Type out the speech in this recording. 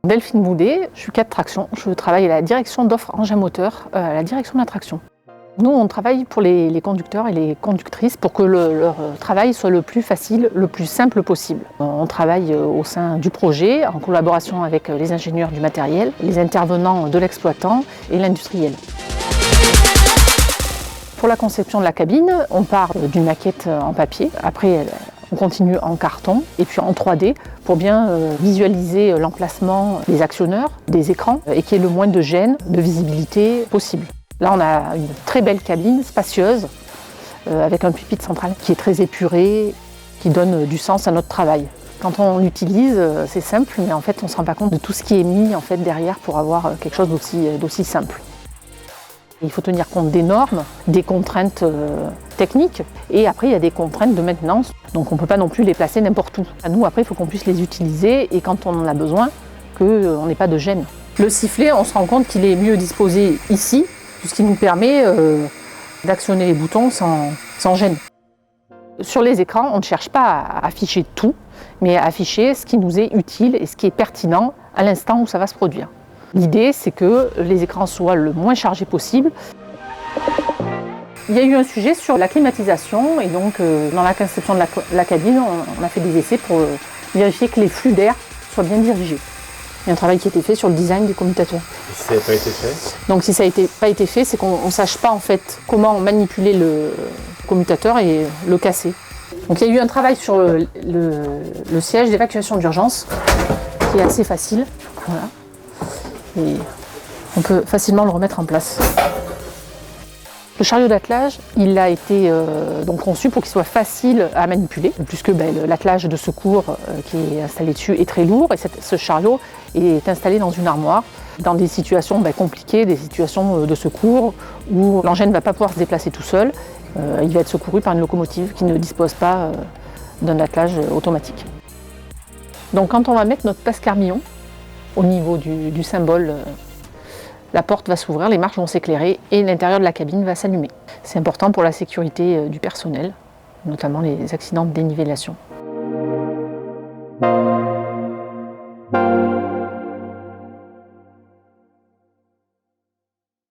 Delphine Boudet, je suis cadre traction, je travaille à la direction d'offres engins moteurs, à la direction de la traction. Nous, on travaille pour les conducteurs et les conductrices pour que leur travail soit le plus facile, le plus simple possible. On travaille au sein du projet, en collaboration avec les ingénieurs du matériel, les intervenants de l'exploitant et l'industriel. Pour la conception de la cabine, on part d'une maquette en papier. Après, on continue en carton et puis en 3D pour bien visualiser l'emplacement des actionneurs, des écrans et qu'il y ait le moins de gêne, de visibilité possible. Là, on a une très belle cabine spacieuse avec un pupitre central qui est très épuré, qui donne du sens à notre travail. Quand on l'utilise, c'est simple, mais en fait, on ne se rend pas compte de tout ce qui est mis en fait, derrière pour avoir quelque chose d'aussi simple. Il faut tenir compte des normes, des contraintes techniques et après il y a des contraintes de maintenance. Donc on ne peut pas non plus les placer n'importe où. À nous, après, il faut qu'on puisse les utiliser et quand on en a besoin, qu'on n'ait pas de gêne. Le sifflet, on se rend compte qu'il est mieux disposé ici, ce qui nous permet d'actionner les boutons sans gêne. Sur les écrans, on ne cherche pas à afficher tout, mais à afficher ce qui nous est utile et ce qui est pertinent à l'instant où ça va se produire. L'idée, c'est que les écrans soient le moins chargés possible. Il y a eu un sujet sur la climatisation et donc dans la conception de la cabine, on a fait des essais pour vérifier que les flux d'air soient bien dirigés. Il y a un travail qui a été fait sur le design des commutateurs. Et si ça n'a pas été fait? Donc si ça n'a pas été fait, c'est qu'on ne sache pas en fait comment manipuler le commutateur et le casser. Donc il y a eu un travail sur le siège d'évacuation d'urgence qui est assez facile. Voilà. Et on peut facilement le remettre en place. Le chariot d'attelage, il a été donc conçu pour qu'il soit facile à manipuler, puisque l'attelage de secours qui est installé dessus est très lourd et ce chariot est installé dans une armoire, dans des situations compliquées, des situations de secours où l'engin ne va pas pouvoir se déplacer tout seul. Il va être secouru par une locomotive qui ne dispose pas d'un attelage automatique. Donc quand on va mettre notre place Carmillon, au niveau du symbole, la porte va s'ouvrir, les marches vont s'éclairer et l'intérieur de la cabine va s'allumer. C'est important pour la sécurité du personnel, notamment les accidents de dénivellation.